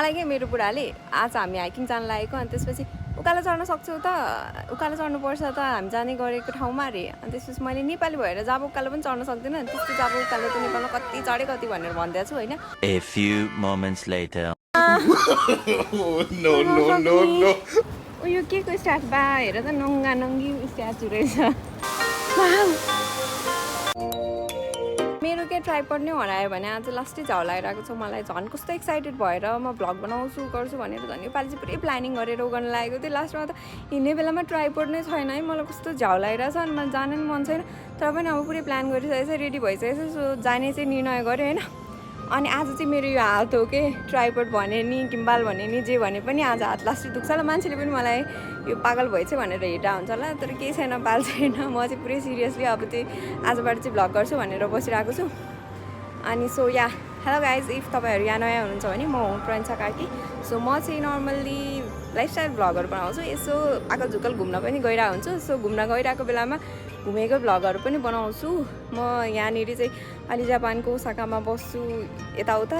लाग्यो मेरो बुढाले आज हामी हाइकिङ जान लागेको अनि त्यसपछि उकालो चढ्न सक्छौ त उकालो चढ्नुपर्छ त हामी जाने गरेको ठाउँमा अरे अनि त्यसपछि मैले नेपाली भएर जाब उकालो पनि चढ्न सक्दिनँ त्यस्तो जाब उकालो त नेपालमा कति चढे कति भनेर भन्दै छु हैन A few moments later no यो के को स्ट्याचु बा हेर त नङ्गा नङ्गी स्ट्याचु रहेछ मेरो के ट्राइपड नै हरायो भने आज लास्टै झाउ लागिरहेको छ मलाई झन् कस्तो एक्साइटेड भएर म भ्लग बनाउँछु गर्छु भनेर झन् योपालि चाहिँ पुरै प्लानिङ गरेर गर्न लागेको थियो लास्टमा त हिँड्ने बेलामा ट्राइपड नै छैन है मलाई कस्तो झाउ लागिरहेछ अनि मलाई जान नि मन छैन तर पनि अब पुरै प्लान गरिसकेको छ रेडी भइसकेको छ सो जाने चाहिँ निर्णय गरेँ होइन अनि आज चाहिँ मेरो यो हात हो के ट्राइपड भने नि किम्बाल भने नि जे भने पनि आज हात लास्टै दुख्छ ल मान्छेले पनि मलाई यो पागल भएछ भनेर हेर्दा हुन्छ होला तर केही छैन पाल छैन म चाहिँ पुरै सिरियसली अब चाहिँ आजबाट चाहिँ भ्लग गर्छु भनेर बसिरहेको छु अनि so yeah hello guys if तपाईँहरू यहाँ नयाँ हुनुहुन्छ भने म हुँ प्रनिशा कार्की सो म चाहिँ नर्मल्ली लाइफस्टाइल भ्लगहरू बनाउँछु यसो आकल झुकल घुम्न पनि गइरहेको हुन्छु सो घुम्न गइरहेको बेलामा घुमेको भ्लगहरू पनि बनाउँछु म यहाँनिर चाहिँ अलि जापानको ओसाकामा बस्छु यताउता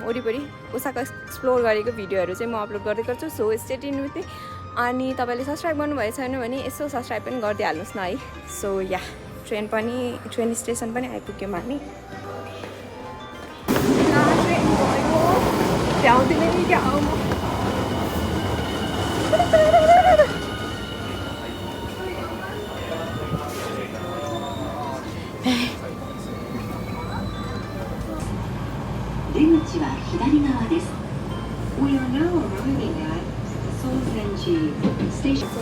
वरिपरि ओसाका एक्सप्लोर गरेको भिडियोहरू चाहिँ म अपलोड गर्दै गर्छु so stay tune with me अनि तपाईँले सब्सक्राइब गर्नुभएको छैन भने यसो सब्सक्राइब पनि गरिदिइहाल्नुहोस् न है सो या ट्रेन स्टेसन पनि आइपुग्यौँ हामी भ्याउँदिनँ नि क्या म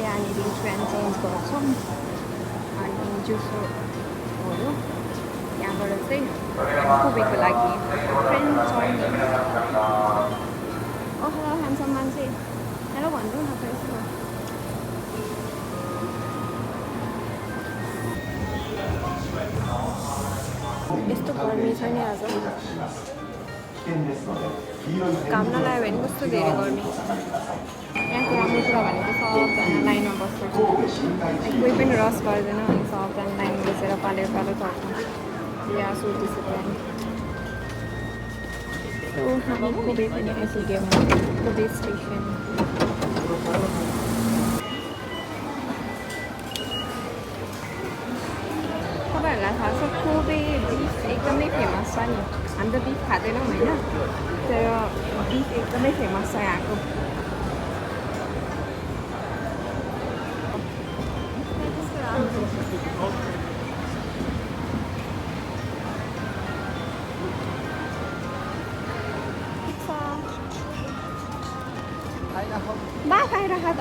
यहाँनिर ट्रेन चेन्ज गर्छौँ अनि जुसो हो यहाँबाट चाहिँ कोबेको लागि ट्रेन चढ्ने ओहो ह्यान्डसम मान्छे हेलो भन्नु न त यसो यस्तो गर्मी छ नि आज काम नलायो भने कस्तो धेरै गर्मी यहाँको राम्रो कुरा भनेको सबजना लाइनमा बस्नुपर्छ कोही पनि रस गर्दैन अनि सबजना लाइनमा बसेर पालेर पालो चढ्छ या सो डिसिप्लिन सो हामी कोबे पनि आइपुग्यौँ कोबे स्टेसन तपाईँहरूलाई थाहा छ कोबे बिफ एकदमै फेमस छ नि हामी त बिफ खाँदैनौँ होइन तर बिफ एकदमै फेमस छ यहाँको बा खाइराख त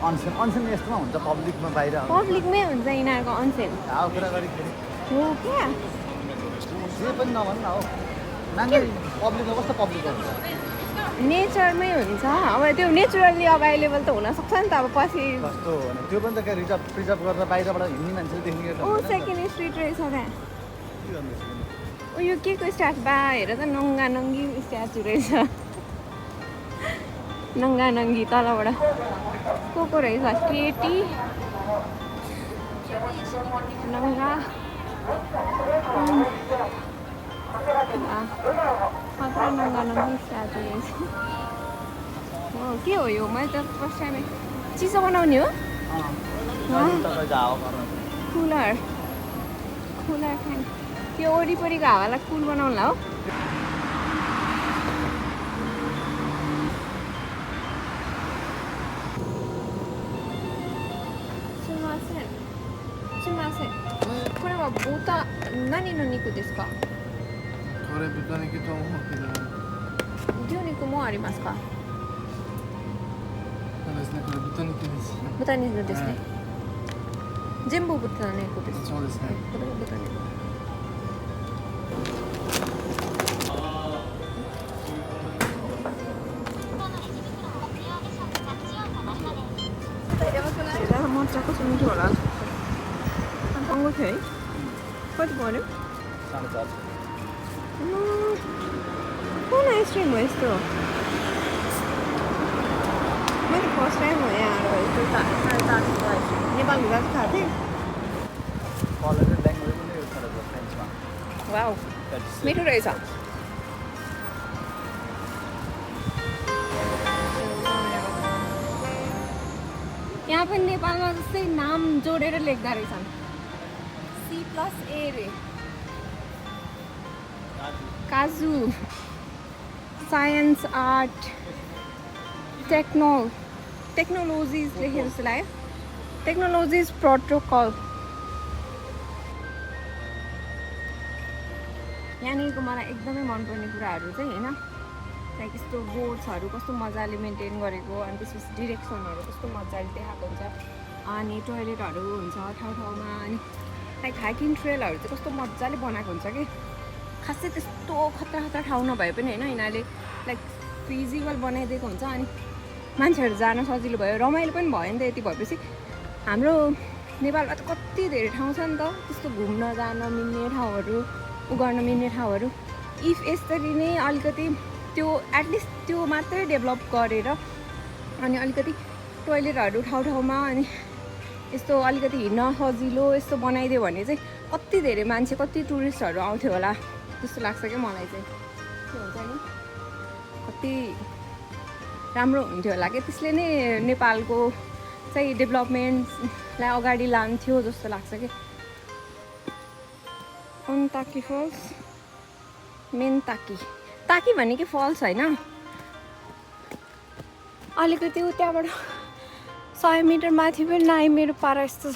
अनसेन यस्तोमा हुन्छ पब्लिकमा बाहिर पब्लिकमै हुन्छ यिनीहरूको अनसेन कुरा गरेको हो क्या जे पनि नभन्नु न हो नानी पब्लिकमा कस्तो पब्लिक हुन्छ नेचरमै हुन्छ अब त्यो नेचुरल्ली अभाइलेबल त हुनसक्छ नि त अब पछि कस्तो भने त्यो पनि त प्रिजर्भ गरेर बाहिरबाट हिँड्ने मान्छेले देख्ने ओ सेकेन्ड स्ट्रिट रहेछ त्यहाँ ओ यो के को स्ट्याचु बा हेर त नङ्गा नङ्गी स्ट्याचु रहेछ नङ्गा नङ्गी तलबाट को रहेछ केटी नङ्गा मात्र नङ्गा नङ्गी स्ट्याचु रहेछ हो के हो यो मैले त फर्स्ट टाइम चिसो बनाउने हो कुलर खाने त्यो वरिपरिको हावालाई कुल बनाउनुला होこれは豚何の肉ですか？これ豚肉と思うけど牛肉もありますか？そうですねこれ豚肉です豚肉ですね、全部豚肉ですそうですねこれは豚肉मजाको छ मिठो होला महँगो थियो है कति पर्यो? 4.5 कुन आइसक्रिम हो यस्तो? मैले फर्स्ट टाइम हो यहाँ आएर यस्तो 4.5 आइसक्रिम नेपालको जात खाएको थिएँ वाउ मिठो रहेछ यहाँ पनि नेपालमा जस्तै नाम जोडेर लेख्दा रहेछन् C+A रे काजु साइन्स आर्ट टेक्नोलोजिज लेखेको जस्तो लाग्यो टेक्नोलोजिज प्रोटोकल यहाँनिरको मलाई एकदमै मनपर्ने कुराहरू चाहिँ होइन लाइक यस्तो बोर्ड्सहरू कस्तो मजाले मेन्टेन गरेको अनि त्यसपछि डिरेक्सनहरू कस्तो मजाले देखाएको हुन्छ अनि टोइलेटहरू हुन्छ ठाउँमा अनि लाइक हाइकिङ ट्रेलहरू चाहिँ कस्तो मजाले बनाएको हुन्छ कि खासै त्यस्तो खतरा ठाउँ नभए पनि होइन यिनीहरूले लाइक फिजिबल बनाइदिएको हुन्छ अनि मान्छेहरू जान सजिलो भयो रमाइलो पनि भयो नि त यति भएपछि हाम्रो नेपालमा त कति धेरै ठाउँ छ नि त त्यस्तो घुम्न जान मिल्ने ठाउँहरू गर्न मिल्ने ठाउँहरू इफ यसरी नै अलिकति त्यो एटलिस्ट त्यो मात्रै डेभलप गरेर अनि अलिकति टोइलेटहरू ठाउँमा अनि यस्तो अलिकति हिँड्न सजिलो यस्तो बनाइदियो भने चाहिँ कति धेरै मान्छे कति टुरिस्टहरू आउँथ्यो होला जस्तो लाग्छ क्या मलाई चाहिँ के हुन्छ नि कति राम्रो हुन्थ्यो होला क्या त्यसले नै नेपालको चाहिँ डेभलपमेन्टलाई अगाडि लान्थ्यो जस्तो लाग्छ कि अन्ताकी फल्स मेन ताकी भनेकै फल्स होइन अलिकति त्यहाँबाट 100 मिटर माथि पनि नआइ मेरो पारा यस्तो छ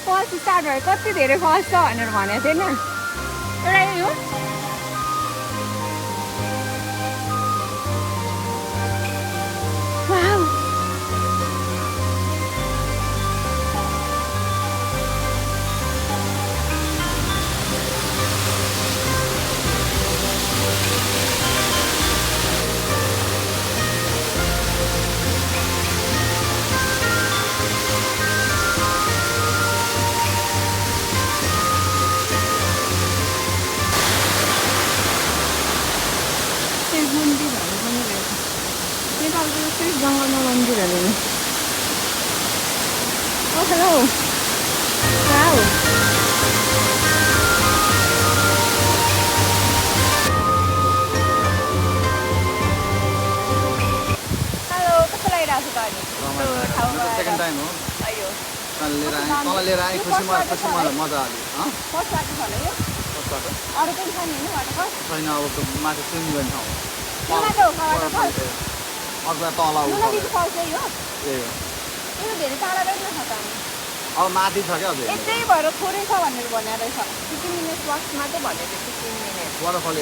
फल्स स्टार्ट भयो कति धेरै फल्स छ भनेर भनेको थिएन एउटा यो जङ्गलमा मन्दिरहरू हेलो वाउ हेलो कस्तो लागिरहेको छ त अहिले सेकेन्ड टाइम हो अयो तल लिएर आएँ खुसी मजा आयो फर्स्ट बाटो छ होला यो अरू पनि छ नि होइन वाटरफल छैन अब माथि स्विमिङ गर्ने ठाउँ यो मात्र हो वाटरफल अर्को तल नुनोबिकी फल्स चाहिँ हो ए यो धेरै टाढा रहेछ त अनि अब माथि छ क्या अझ यतै भएर थोरै छ भनेर भनेर रहेछ 15 मिनट वाक्स मात्रै भनेको थियो 15 मिनट वाटरफल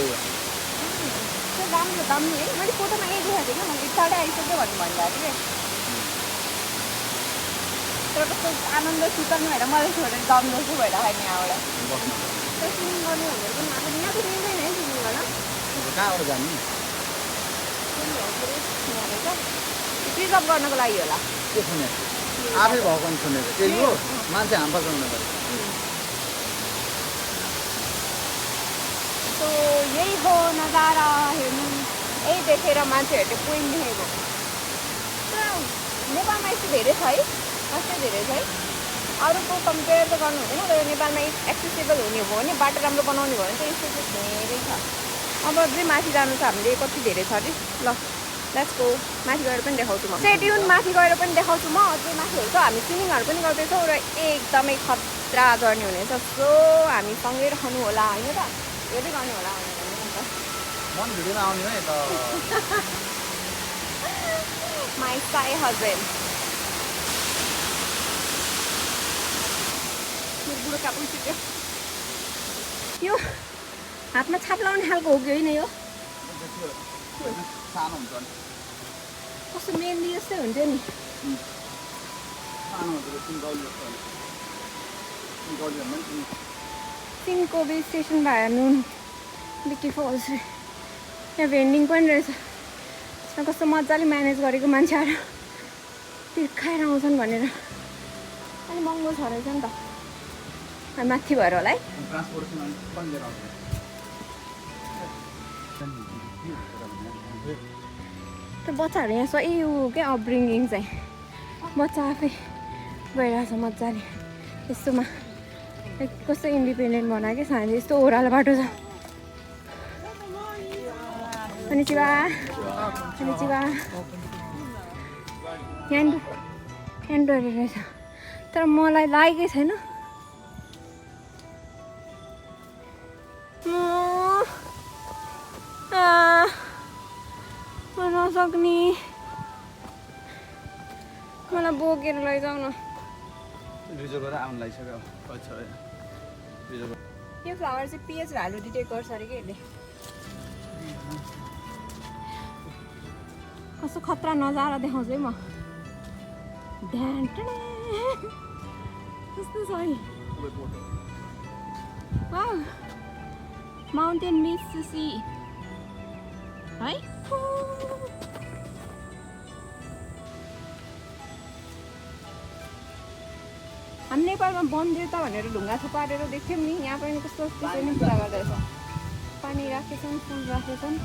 त्यो राम्रो दामी है मैले फोटोमा यही देखाएको थिएँ क्या मैले टाढै आइसक्यो भन्नु भन्दाखेरि तर कस्तो आनन्द शीतल भएर मलाई छोडेर दम जस्तो भएर खाने यहाँबाट तर स्विमिङ गर्ने भनेर पनि अब यहाँ त मिल्दैन है स्विमिङ गर्न कहाँबाट जाने प्रिजर्भ गर्नको लागि होला के सुने आफै भएको नि सुनेको त्यही हो मान्छे हाम पर्छ सो यही हो नजारा हेर्नु यही देखेर मान्छेहरूले पोइन्ट देखेको पुरा नेपालमा यस्तो धेरै छ है अझै धेरै छ है अरूको कम्पेयर त गर्नु हुँदैन तर नेपालमा एक्सेसेबल हुने हो भने बाटो राम्रो बनाउने भयो भने चाहिँ यस्तो चाहिँ धेरै छ अब चाहिँ माथि जानु छ हामीले कति धेरै छ अरे ल लेट्स गो माथि गएर पनि देखाउँछु म सेड्युल माथि गएर पनि देखाउँछु म अझै माथिहरू छ हामी स्विमिङहरू पनि गर्दैछौँ र एकदमै खतरा जर्नी हुनेछ सो हामी सँगै रहनु होला होइन त हेर्दै गर्नु होला मन भिडियोमा आउने है त माई साई हस्बेन्ड बुढो कापुल छिट्यो यो हातमा छाप लाउने खालको हो कि होइन यो सानो हुन्छ कस्तो मेहन्दी जस्तै हुन्थ्यो नि सानो हुन्छ सिन्कोबी स्टेसन भयो नुनबिकी फल्स यहाँ भेन्डिङ पनि रहेछ त्यसमा कस्तो मजाले म्यानेज गरेको मान्छेहरू खाएर आउँछन् भनेर अनि महँगो छ रहेछ नि त माथि भएर होला है त्यो बच्चाहरू यहाँ सही ऊ क्या अपब्रिङ्गिङ चाहिँ बच्चा आफै गइरहेछ मजाले यस्तोमा कस्तो इन्डिपेन्डेन्ट बनायो कि सानो यस्तो ओह्रालो बाटो छ कनिचिवा कनिचिवा ह्यान्डहरू रहेछ तर मलाई लागेकै छैन म नसक्ने मलाई बोकेर लैजाऊ न रिजर्भ आउनु लागिसक्यो यो फ्लावर चाहिँ पिएच भ्यालु डिटेक्ट गर्छ अरे कि यसले कस्तो खतरा नजारा देखाउँछु है म ध्यान कस्तो छ है वाउ माउन्टेन मिट्स टु सी है हामी नेपालमा वनदेवता भनेर ढुङ्गा थुपारेर देख्थ्यौँ नि यहाँ पनि कस्तो त्यसरी नै पुरा गर्दैछ पानी राखेछन् फुल राखेछन्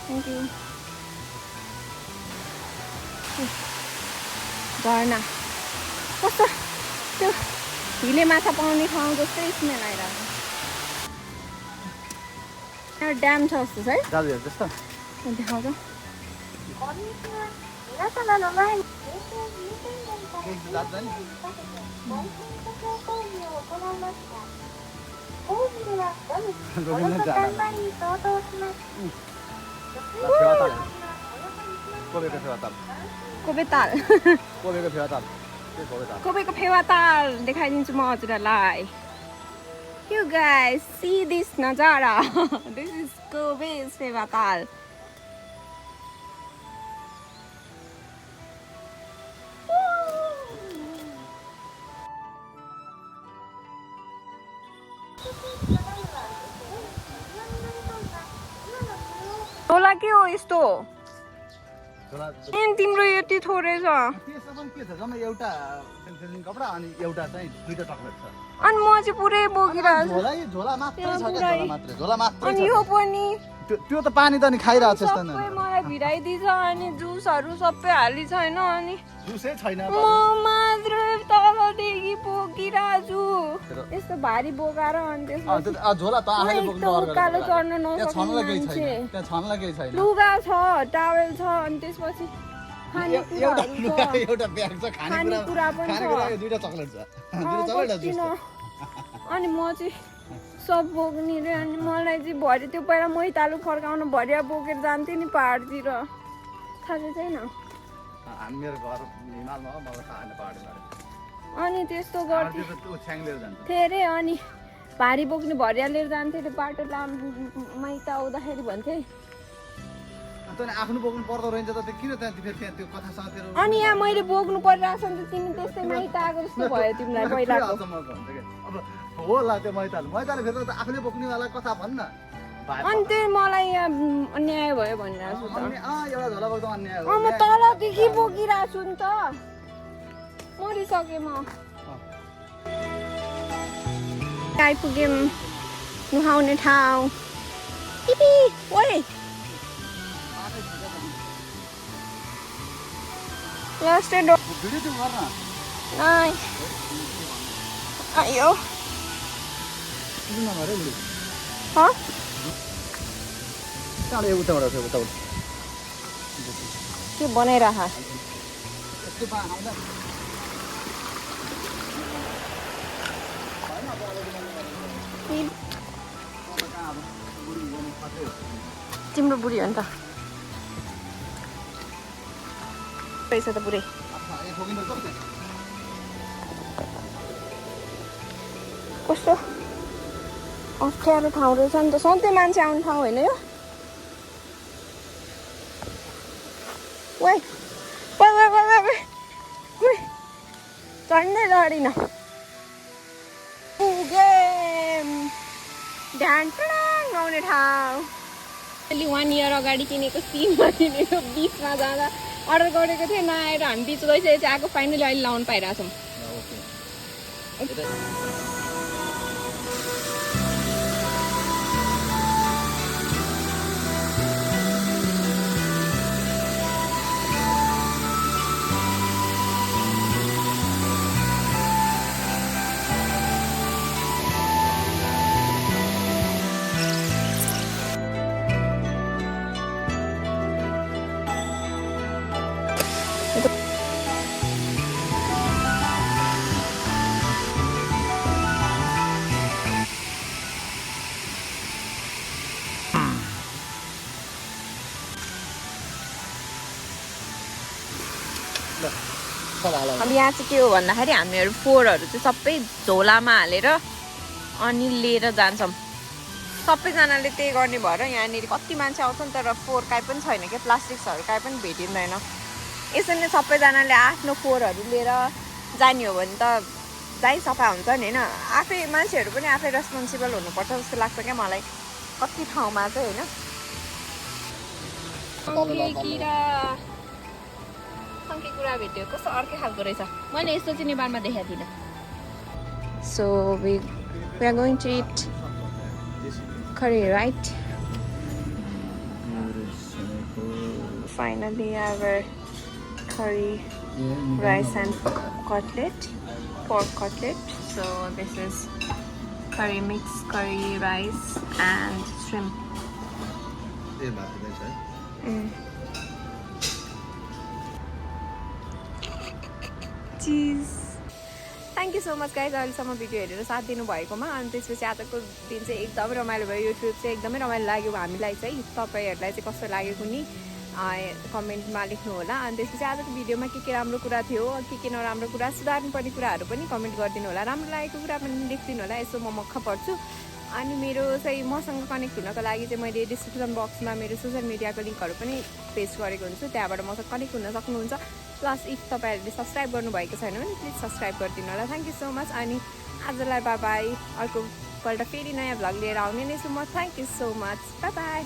थ्याङ्क यू झरना कस्तो त्यो हिले माछा पाउने ठाउँ जस्तै स्मेल आइरहेको यहाँ ड्याम छ जस्तो छ है दाजुहरू जस्तो देखाउँछ कोबेताल कोबेको फेवा ताल देखाइदिन्छु म हजुरहरूलाई You guys see this nazara. This is Kobe's Phewa Tal होला के हो यस्तो तिम्रो यति थोरै छ त्यसमा पनि के छ जम्मा एउटा पेन्सिलिङ कपडा अनि एउटा चाहिँ दुईटा चकलेट छ अनि म चाहिँ पुरै बोकिरहेको छु झोला मात्रै छ क्या झोला मात्रै अनि यो पनि त्यो त पानी त नि खाइरहेको छ सबै मलाई भिराइदिन्छ अनि जुसहरू सबै हाली छैन अनि जुसै छैन म मात्र तलदेखि बोकिरहेछु यस्तो भारी बोकाएर अनि त्यसमा झोला त आफैले बोक्नु उकालो चढ्न नसक्ने मान्छे त्यहाँ छनलाई केही छैन लुगा छ टावेल छ अनि त्यसपछि एउटा ब्याग छ खानेकुरा पनि छ दुईटा चकलेट छ दुईटा चकलेट जुस अनि म चाहिँ सब बोक्ने रे अनि मलाई चाहिँ भरे त्यो पहिला मैतालु फर्काउनु भरिया बोकेर जान्थेँ नि पाहाडतिर थाहा छैन मेरो घर हिमालमा हो मलाई थाहा छैन पाहाडमा अनि त्यस्तो गर्थेँ थिएँ अरे अनि भारी बोक्ने भरिया लिएर जान्थेँ त्यो बाटो माइत आउँदाखेरि भन्थेँ आफ्नो बोक्नु पर्दो रहेछ त किन त्यहाँ फेरि त्यो कथासँग तेरो अनि यहाँ मैले बोक्नु परिरहेको छ नि त तिमी त्यस्तै माइत आएको जस्तो भयो तिमीलाई पहिलाको अब होला त्यो मैताले फेरि त आफूले बोक्नेवाला कथा भन् न अनि त्यो मलाई यहाँ अन्याय भयो भनिरहेको छु त एउटा झोला बोक्दा अन्याय हो म तलदेखि बोकिरहेको छु नि त मरिसकेँ म आइपुग्यौँ नुहाउने ठाउँ टिपी ओरे लास्ट डो आयो के बनाइरह तिम्रो बुढी हो नि त रहेछ त पुरै कस्तो अप्ठ्यारो ठाउँ रहेछ नि त सधैँ मान्छे आउने ठाउँ होइन यो चढ्नै लडिन ध्यान आउने ठाउँ अहिले 1 इयर अगाडि किनेको सिममा किनेको बिचमा जाँदा अर्डर गरेको थिएँ नआएर हामी बिच गइसकेपछि आएको फाइनली अहिले लाउनु पाइरहेछौँ अब यहाँ चाहिँ के हो भन्दाखेरि हामीहरू फोहोरहरू चाहिँ सबै झोलामा हालेर अनि लिएर जान्छौँ। सबैजनाले त्यही गर्ने भएर यहाँनिर कति मान्छे आउँछन् तर फोहोर काहीँ पनि छैन क्या, प्लास्टिक्सहरू काहीँ पनि भेटिँदैन। यसरी नै सबैजनाले आफ्नो फोहोरहरू लिएर जाने हो भने त जहीँ सफा हुन्छ नि होइन। आफै मान्छेहरू पनि आफै रेस्पोन्सिबल हुनुपर्छ जस्तो लाग्छ क्या मलाई कति ठाउँमा चाहिँ होइन। सङ्के कुरा भेट्यो कस्तो अर्कै खालको रहेछ, मैले यस्तो चाहिँ नेपालमा देखाएको थिइनँ। So we are going to eat curry, right? Finally our curry rice and cutlet, pork cutlet. So this is curry mix, curry rice and shrimp. Cheese. Thank you so much guys अहिलेसम्म video हेरेर साथ दिनुभएकोमा। अनि त्यसपछि आजको दिन चाहिँ एकदमै रमाइलो भयो। यो ट्रिप चाहिँ एकदमै रमाइलो लाग्यो हामीलाई चाहिँ। तपाईँहरूलाई चाहिँ कस्तो लाग्यो कुनै कमेन्टमा लेख्नु होला। अनि त्यसपछि आजको भिडियोमा के राम्रो कुरा थियो, के नराम्रो कुरा, सुधार्नुपर्ने कुराहरू पनि कमेन्ट गरिदिनु होला। राम्रो लागेको कुरा पनि लेखिदिनु होला, यसो म मक्ख पर्छु। अनि मेरो चाहिँ मसँग कनेक्ट हुनको लागि चाहिँ मैले डिस्क्रिप्सन बक्समा मेरो सोसियल मिडियाको लिङ्कहरू पनि पेस्ट गरेको हुन्छु, त्यहाँबाट मसँग कनेक्ट हुन सक्नुहुन्छ। प्लस इफ तपाईँहरूले सब्सक्राइब गर्नुभएको छैन भने प्लिज सब्सक्राइब गरिदिनु होला। Thank you so much. अनि आजलाई बाई बाई। अर्कोपल्ट फेरि नयाँ भ्लग लिएर आउने नै छु म। Thank you so much. By by.